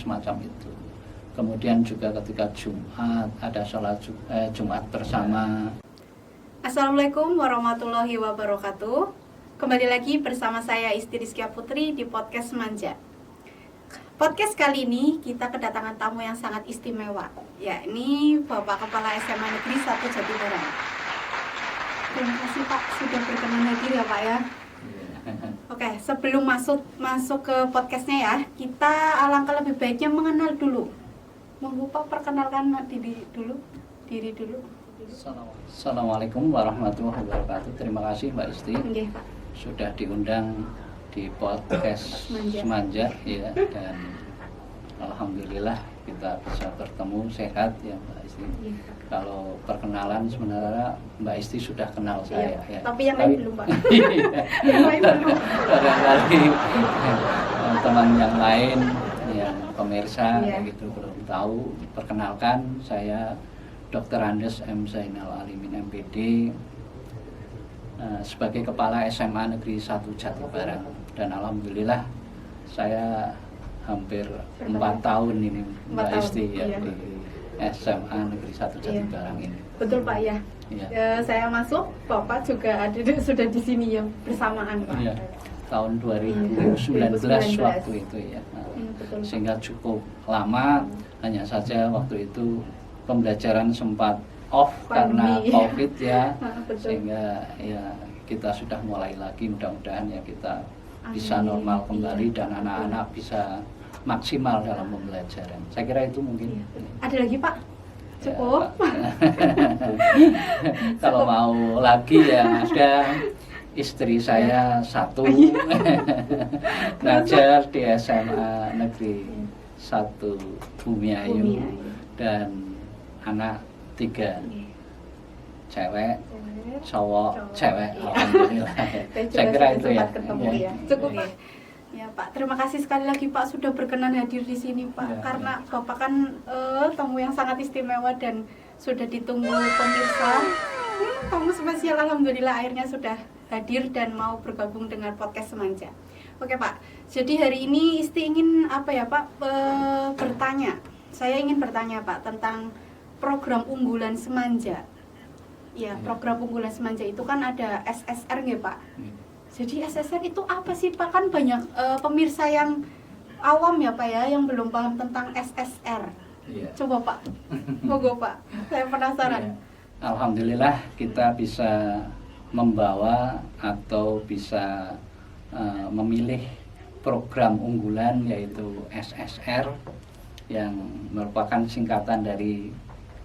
semacam itu. Kemudian juga ketika Jumat ada sholat Jumat bersama. Assalamualaikum warahmatullahi wabarakatuh. Kembali lagi bersama saya Isti Rizkia Putri di podcast Semanja. Podcast kali ini kita kedatangan tamu yang sangat istimewa, yakni Bapak Kepala SMA Negeri 1 Jatibarang. Terima kasih Pak sudah berkenan hadir ya Pak ya. Oke, sebelum masuk ke podcastnya ya, kita alangkah lebih baiknya mengenal dulu. Monggo Pak perkenalkan diri dulu. Assalamualaikum warahmatullahi wabarakatuh. Terima kasih Mbak Isti. Oke, Pak. Sudah diundang di podcast Semanja ya, dan alhamdulillah kita bisa bertemu sehat ya Mbak Isti. Iya. Kalau perkenalan sebenarnya Mbak Isti sudah kenal saya ya. Tapi yang lain belum Pak. Yang lain belum. Barangkali teman yang lain yang pemirsa gitu belum tahu. Perkenalkan, saya Dr. Andes M. Zainal Alimin MPD sebagai Kepala SMA Negeri 1 Jatibarang, dan alhamdulillah saya hampir 4 tahun ini Mbak Isti ya, di SMA Negeri 1 Jatibarang ini. Betul Pak ya. Saya masuk, Bapak juga sudah di sini ya bersamaan Pak. Iya. Tahun 2019 waktu itu ya. Betul. Sehingga cukup lama, hanya saja waktu itu pembelajaran sempat off karena COVID ya. Sehingga ya kita sudah mulai lagi, mudah-mudahan ya kita bisa normal kembali dan anak-anak bisa maksimal dalam pembelajaran. Saya kira itu mungkin. Ada lagi Pak? Cukup. Ya, kalau mau lagi ya ada istri saya satu ngajar di SMA Negeri 1 Bumiayu dan anak 3 cewek, cowok, cewek. Alhamdulillah. Saya kira itu ya. Cukup Pak. Ya Pak, terima kasih sekali lagi Pak sudah berkenan hadir di sini Pak. Karena Bapak kan tamu yang sangat istimewa dan sudah ditunggu pemirsa. Tamu spesial, alhamdulillah akhirnya sudah hadir dan mau bergabung dengan podcast Semanja. Oke Pak, jadi hari ini Isti ingin apa ya Pak, bertanya. Saya ingin bertanya Pak tentang program unggulan Semanja. Ya, program unggulan Semanja itu kan ada SSR nggih Pak. Jadi SSR itu apa sih Pak? Kan banyak pemirsa yang awam ya Pak ya, yang belum paham tentang SSR. Coba Pak, monggo Pak, saya penasaran. Alhamdulillah kita bisa membawa atau bisa memilih program unggulan yaitu SSR yang merupakan singkatan dari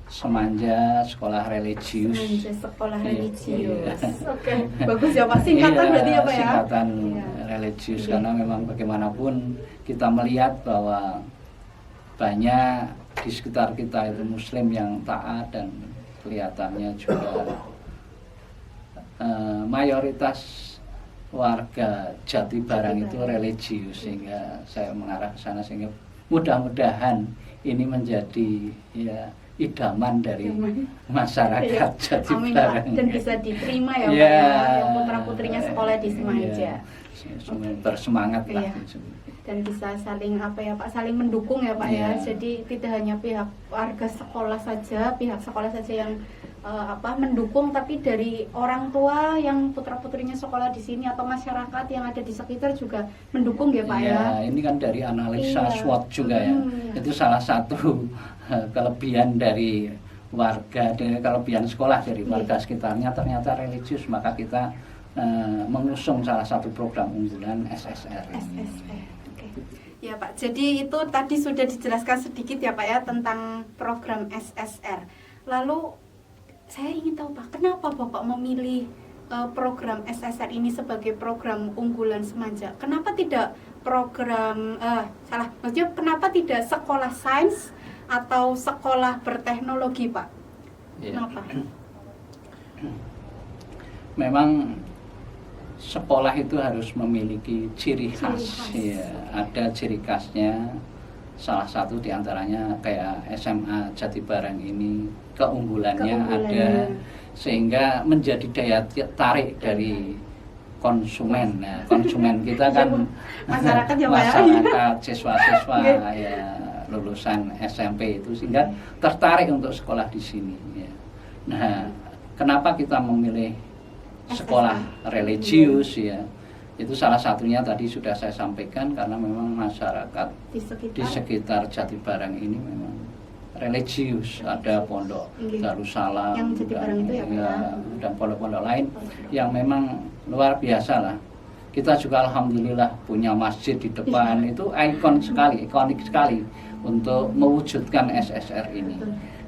Semanja Sekolah Religius. Sekolah Religius. Oke, bagus ya Pak, singkatan berarti ya Pak ya. Singkatan religius karena memang bagaimanapun kita melihat bahwa banyak di sekitar kita itu Muslim yang taat dan kelihatannya juga mayoritas warga Jatibarang itu religius, sehingga saya mengarah ke sana sehingga mudah-mudahan ini menjadi ya idaman dari masyarakat Jatibarang. Amin, dan bisa diterima ya Pak ya, yang putra-putrinya sekolah di Semanja. Bersemangat lah. Dan bisa saling apa ya Pak, saling mendukung ya Pak ya. Jadi tidak hanya pihak warga sekolah saja, pihak sekolah saja yang mendukung, tapi dari orang tua yang putra-putrinya sekolah di sini atau masyarakat yang ada di sekitar juga mendukung ya Pak ya. Ini kan dari analisa SWOT juga ya. Itu salah satu kelebihan dari warga, dari kelebihan sekolah dari warga sekitarnya ternyata religius, maka kita mengusung salah satu program unggulan SSR. Oke. Ya Pak, jadi itu tadi sudah dijelaskan sedikit ya Pak ya tentang program SSR. Lalu saya ingin tahu Pak, kenapa Bapak memilih program SSR ini sebagai program unggulan Semanja? Kenapa tidak program maksudnya kenapa tidak sekolah sains atau sekolah berteknologi Pak? Kenapa? Memang sekolah itu harus memiliki ciri khas. Ya, ada ciri khasnya. Salah satu diantaranya kayak SMA Jatibarang ini keunggulannya ada, sehingga menjadi daya tarik dari konsumen. Nah, konsumen kita kan masyarakat ya Pak ya. Masyarakat, siswa-siswa ya lulusan SMP itu, sehingga tertarik untuk sekolah di sini ya. Nah, kenapa kita memilih sekolah religius ya? Itu salah satunya tadi sudah saya sampaikan, karena memang masyarakat di sekitar Jatibarang ini memang religius. Ada pondok Darussalam yang Jatibarang itu ya, dan pondok-pondok lain yang memang luar biasa lah. Kita juga alhamdulillah punya masjid di depan, itu ikon sekali, ikonik sekali untuk mewujudkan SSR ini.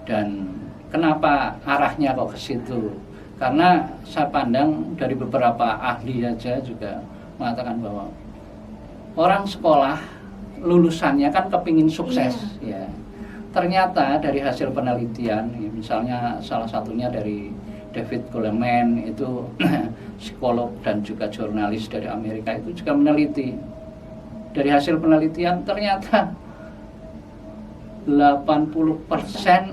Dan kenapa arahnya kok ke situ? Karena saya pandang dari beberapa ahli aja juga mengatakan bahwa orang sekolah lulusannya kan kepingin sukses ya. Ternyata dari hasil penelitian, misalnya salah satunya dari David Goleman, itu psikolog dan juga jurnalis dari Amerika, itu juga meneliti. Dari hasil penelitian ternyata 80%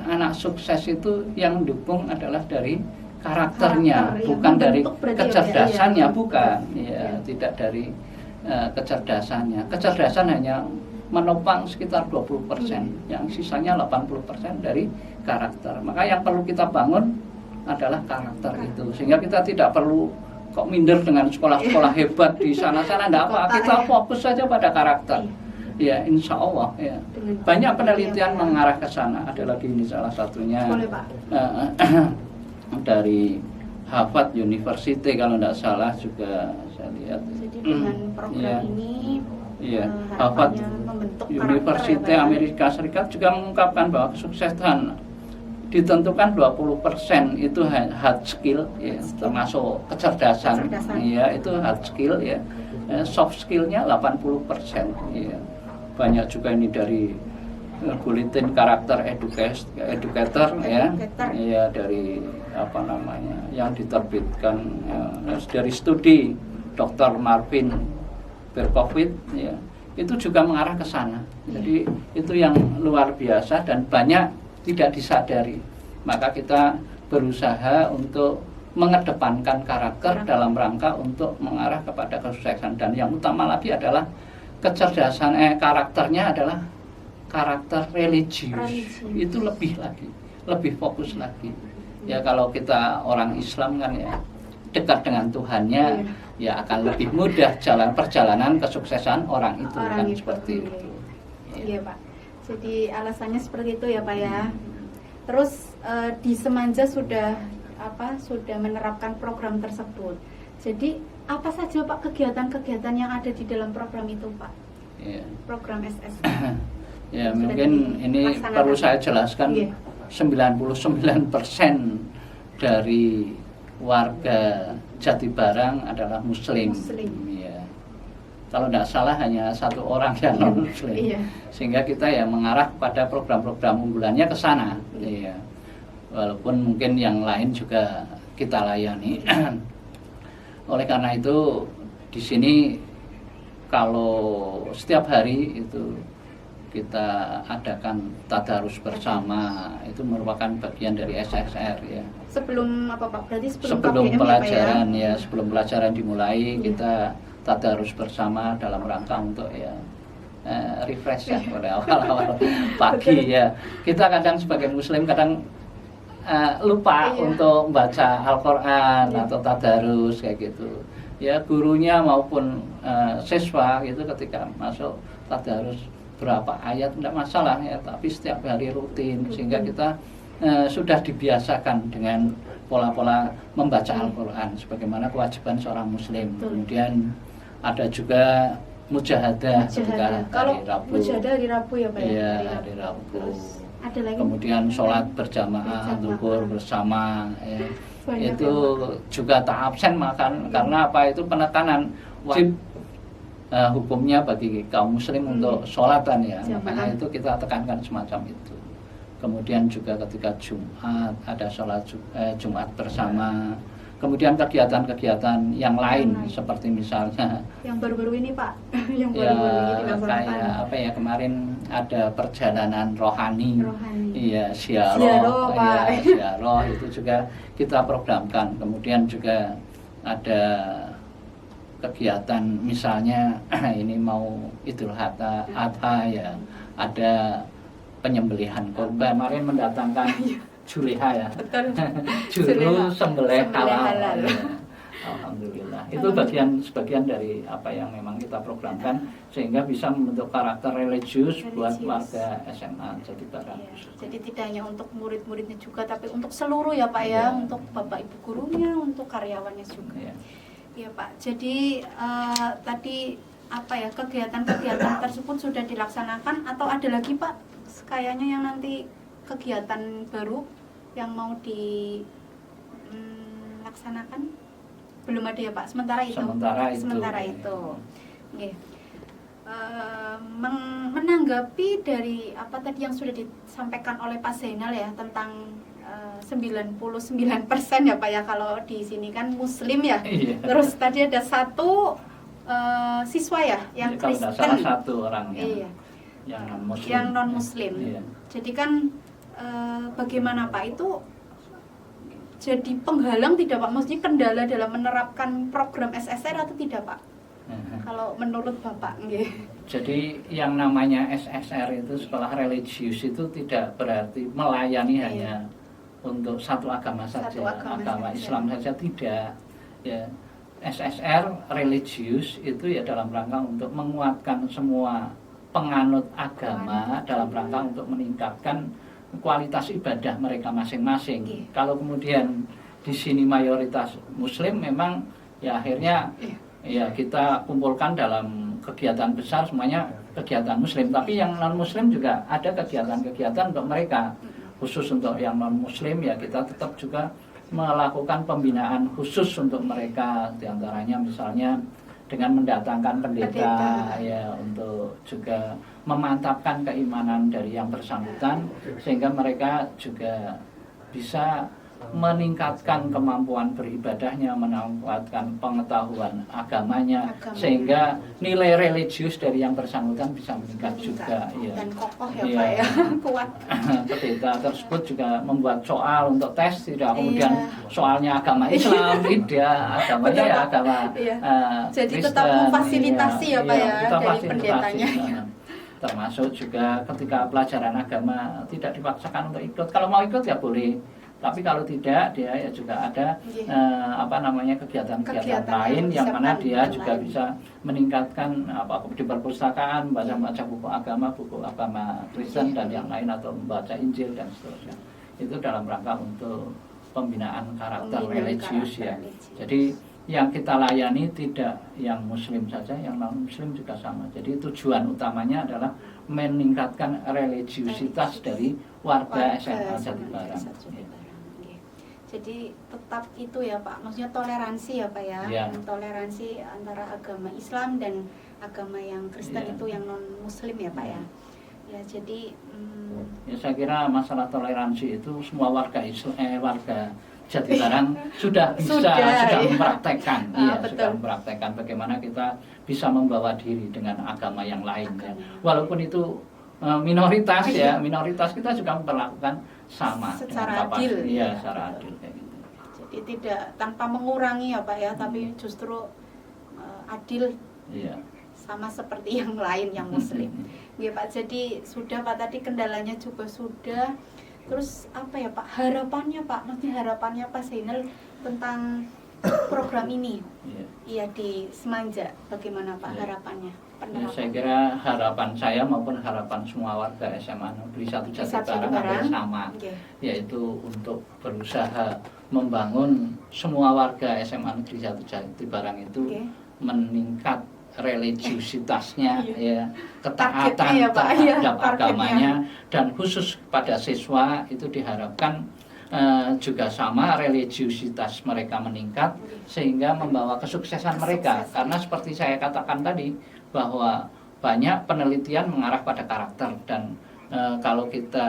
anak sukses itu yang dukung adalah dari karakternya, bukan dari kecerdasannya, bukan ya, tidak dari kecerdasannya. Kecerdasan hanya menopang sekitar 20%, yang sisanya 80% dari karakter. Maka yang perlu kita bangun adalah karakter itu, sehingga kita tidak perlu kok minder dengan sekolah-sekolah hebat di sana-sana, enggak apa, kita fokus saja pada karakter. Ya, insya Allah ya. Banyak penelitian mengarah ke sana. Ada lagi ini salah satunya dari Harvard University kalau tidak salah juga saya lihat. Jadi dengan program ini Harvard membentuk University Amerika Serikat juga mengungkapkan bahwa kesuksesan ditentukan 20% itu hard skill ya, termasuk kecerdasan. Ya, itu hard skill ya. Soft skillnya 80% ya. Banyak juga ini dari Bulletin Karakter Educator ya, dari apa namanya yang diterbitkan dari studi Dr. Marvin Berkowitz ya, itu juga mengarah ke sana. Jadi itu yang luar biasa dan banyak tidak disadari. Maka kita berusaha untuk mengedepankan karakter dalam rangka untuk mengarah kepada kesuksesan, dan yang utama lagi adalah kecerdasan karakternya adalah karakter religius. Itu lebih lagi, lebih fokus lagi. Ya kalau kita orang Islam kan ya dekat dengan Tuhannya, ya akan lebih mudah perjalanan kesuksesan orang itu kan seperti itu. Iya Pak. Jadi alasannya seperti itu ya Pak ya. Terus di Semanja sudah menerapkan program tersebut. Jadi apa saja Pak kegiatan-kegiatan yang ada di dalam program itu Pak? Program SS. Ya mungkin ini perlu saya jelaskan, 99% dari warga Jatibarang adalah Muslim. Ya. Kalau tidak salah hanya satu orang yang non Muslim. Sehingga kita ya mengarah pada program-program unggulannya ke sana. Ya. Walaupun mungkin yang lain juga kita layani. Oleh karena itu di sini kalau setiap hari itu kita adakan tadarus bersama, itu merupakan bagian dari SSR ya. Sebelum apa Pak? Berarti sebelum pelajaran ya, sebelum pelajaran dimulai kita tadarus bersama dalam rangka untuk ya refresh ya pada awal-awal pagi ya. Kita kadang sebagai Muslim kadang lupa untuk membaca Al-Quran atau tadarus kayak gitu. Ya gurunya maupun siswa gitu ketika masuk tadarus berapa ayat tidak masalah ya, tapi setiap hari rutin sehingga kita sudah dibiasakan dengan pola-pola membaca Al-Quran sebagaimana kewajiban seorang Muslim. Kemudian ada juga mujahadah ketika hari Rabu. Mujahadah hari Rabu ya Pak ya? Iya, hari Rabu. Terus ada lagi? Kemudian sholat berjamaah, zuhur bersama ya. Itu juga tak absen makan karena apa, itu penekanan wajib hukumnya bagi kaum Muslim untuk sholatan ya. Makanya itu kita tekankan semacam itu. Kemudian juga ketika Jumat ada sholat Jumat bersama. Kemudian kegiatan-kegiatan yang lain seperti misalnya yang baru-baru ini Pak, yang baru-baru ini kayak apa ya, kemarin ada perjalanan rohani. Iya, ziarah ya, ziarah itu juga kita programkan. Kemudian juga ada kegiatan misalnya ini mau Idul Adha ya, ada penyembelihan korban. Kemarin mendatangkan juleha ya. Betul. Juru sembelih halal. halal. Ya. Alhamdulillah. Itu sebagian dari apa yang memang kita programkan sehingga bisa membentuk karakter religius buat warga SMA Jatibarang. Ya, jadi tidak hanya untuk murid-muridnya juga, tapi untuk seluruh ya Pak ya, untuk Bapak Ibu gurunya, untuk karyawannya juga. Ya Pak. Jadi tadi apa ya, kegiatan-kegiatan tersebut sudah dilaksanakan atau ada lagi Pak? Kayaknya yang nanti kegiatan baru yang mau dilaksanakan belum ada ya Pak, sementara itu. Okay. Menanggapi dari apa tadi yang sudah disampaikan oleh Pak Zainal ya tentang 99% ya Pak ya, kalau di sini kan Muslim ya. Iya. Terus tadi ada satu siswa ya yang Kristen. Salah satu orang iya. yang non Muslim. Iya. Jadi kan bagaimana Pak itu? Jadi penghalang tidak Pak? Maksudnya kendala dalam menerapkan program SSR atau tidak Pak? Kalau menurut Bapak, Jadi yang namanya SSR itu sekolah religius itu tidak berarti melayani hanya untuk satu agama saja, agama Islam saja tidak. Ya, SSR religius itu ya dalam rangka untuk menguatkan semua penganut agama dalam rangka untuk meningkatkan kualitas ibadah mereka masing-masing. Kalau kemudian di sini mayoritas Muslim, memang ya akhirnya ya kita kumpulkan dalam kegiatan besar semuanya kegiatan Muslim. Tapi yang non Muslim juga ada kegiatan-kegiatan untuk mereka. Khusus untuk yang non Muslim ya kita tetap juga melakukan pembinaan khusus untuk mereka. Di antaranya misalnya dengan mendatangkan pendeta ya untuk juga memantapkan keimanan dari yang bersangkutan sehingga mereka juga bisa meningkatkan kemampuan beribadahnya, meningkatkan pengetahuan agamanya, sehingga nilai religius dari yang bersangkutan bisa meningkat juga. Dan kokoh ya Pak ya, kuat. Pendeta tersebut juga membuat soal untuk tes, tidak kemudian soalnya agama Islam, tidak, agamanya ya agama jadi Kristen, tetap memfasilitasi ya Pak ya dari pendetanya. Termasuk juga ketika pelajaran agama tidak dipaksakan untuk ikut, kalau mau ikut ya boleh. Tapi kalau tidak, dia ya juga ada kegiatan-kegiatan lain yang mana dia juga bisa meningkatkan di perpustakaan, membaca buku agama Kristen dan yang lain, atau membaca Injil dan seterusnya. Itu dalam rangka untuk pembinaan karakter religius ya. Jadi yang kita layani tidak yang Muslim saja, yang non Muslim juga sama. Jadi tujuan utamanya adalah meningkatkan religiusitas dari warga SMA Jatibarang. Jadi tetap itu ya Pak, maksudnya toleransi ya Pak ya, toleransi antara agama Islam dan agama yang Kristen itu yang non Muslim ya Pak ya. Ya jadi ya saya kira masalah toleransi itu semua warga Jatibarang sudah mempraktekkan, sudah mempraktekkan bagaimana kita bisa membawa diri dengan agama yang lain ya. Walaupun itu minoritas ya, minoritas kita juga memperlakukan sama secara adil. Secara adil kayak gitu. Jadi tidak tanpa mengurangi ya Pak ya, tapi justru adil. Iya. Sama seperti yang lain yang Muslim. Ya Pak, jadi sudah Pak tadi kendalanya juga sudah. Terus apa ya Pak harapannya Pak? Maksudnya harapannya Pak Zainal tentang program ini? Iya di Semanja. Bagaimana Pak harapannya? Ya, saya kira harapan saya maupun harapan semua warga SMA Negeri 1 Jatibarang hampir sama, yaitu untuk berusaha membangun semua warga SMA Negeri 1 Jatibarang itu meningkat religiusitasnya, ketaatan terhadap agamanya, dan khusus pada siswa itu diharapkan juga sama religiusitas mereka meningkat sehingga membawa kesuksesan mereka. Karena seperti saya katakan tadi bahwa banyak penelitian mengarah pada karakter, dan kalau kita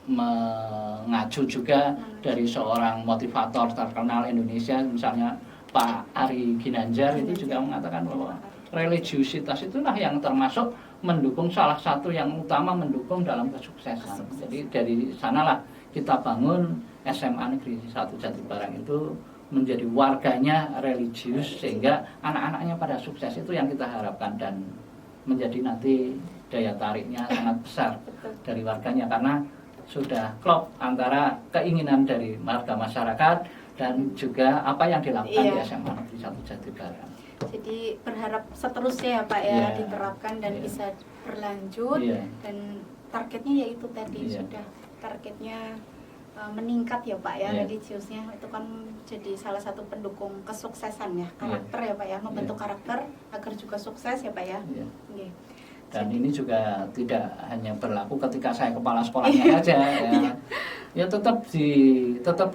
mengacu juga dari seorang motivator terkenal Indonesia, misalnya Pak Ari Ginanjar, itu juga mengatakan bahwa religiusitas itulah yang termasuk mendukung, salah satu yang utama mendukung dalam kesuksesan. Jadi dari sanalah kita bangun SMA Negeri 1 Jatibarang itu menjadi warganya religius, sehingga anak-anaknya pada sukses. Itu yang kita harapkan, dan menjadi nanti daya tariknya sangat besar dari warganya, karena sudah klop antara keinginan dari warga masyarakat dan juga apa yang dilakukan di SMA Negeri 1 Jatibarang. Jadi berharap seterusnya ya Pak ya, diterapkan dan bisa berlanjut, dan targetnya yaitu tadi sudah targetnya meningkat ya Pak ya, religiusnya itu kan jadi salah satu pendukung kesuksesan ya, karakter ya Pak ya, membentuk karakter agar juga sukses ya Pak ya. Dan ini juga tidak hanya berlaku ketika saya kepala sekolahnya saja ya tetap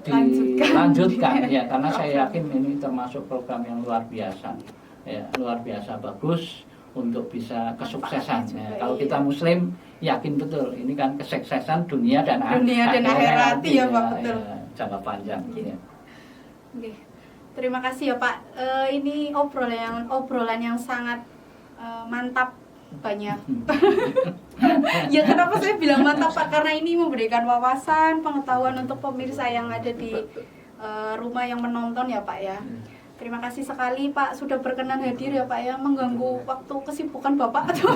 dilanjutkan ya, karena saya yakin ini termasuk program yang luar biasa ya, luar biasa bagus untuk bisa kesuksesan ya. Kalau kita Muslim yakin betul ini kan kesuksesan dunia dan akhirat ya Pak, betul ya, jangka panjang ya. Terima kasih ya Pak, ini obrolan yang sangat mantap, banyak. Ya kenapa saya bilang mantap Pak, karena ini memberikan wawasan, pengetahuan untuk pemirsa yang ada di rumah yang menonton ya Pak ya. Terima kasih sekali Pak sudah berkenan hadir ya Pak ya, mengganggu waktu kesibukan Bapak atau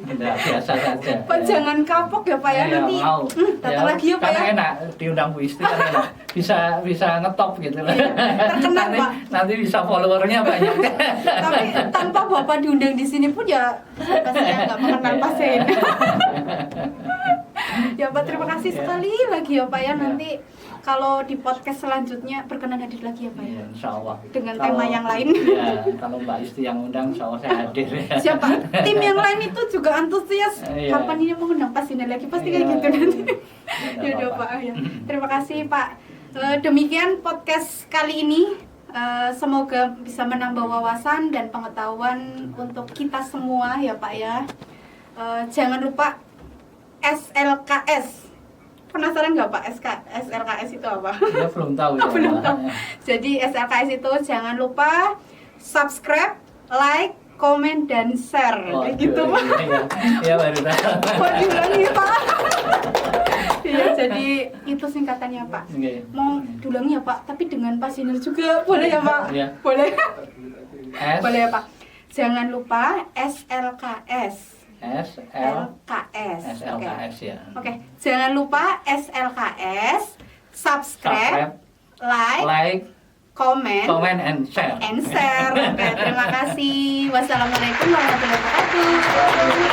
biasa saja. Pak ya. Jangan kapok ya Pak ya, nanti datang lagi ya Pak ya. Enak diundang Bu Isti kan enak. Bisa ngetop gitu lah. Terkenal Pak. Nanti bisa followernya banyak. Tapi tanpa Bapak diundang di sini pun ya saya nggak mengenal pasien. Ya Pak, terima kasih sekali lagi ya Pak ya, nanti kalau di podcast selanjutnya berkenan hadir lagi ya Pak ya. Insya Allah. Dengan tema yang lain. Ya, kalau Mbak Isti yang undang, insya Allah saya hadir ya. Siapa? Tim yang lain itu juga antusias. Kapan ini mengundang pasien lagi? Pasti kayak gitu nanti. Ya udah Pak ya. Terima kasih Pak. Demikian podcast kali ini. Semoga bisa menambah wawasan dan pengetahuan untuk kita semua ya Pak ya. Jangan lupa SLKS. Penasaran nggak Pak SLKS itu apa? Ya, belum tahu. Belum tahu. Jadi SLKS itu jangan lupa subscribe, like, komen, dan share. Kayak gitu Pak. Iya baru tahu. Kok diulangi Pak? Iya, jadi itu singkatannya Pak. Mau diulangi ya Pak, tapi dengan pasiner juga boleh ya Pak? Boleh. Boleh ya Pak. Jangan lupa SLKS. SLKS ya. Oke. Jangan lupa SLKS, subscribe, like, comment and share. Oke, terima kasih. Wassalamualaikum warahmatullahi wabarakatuh.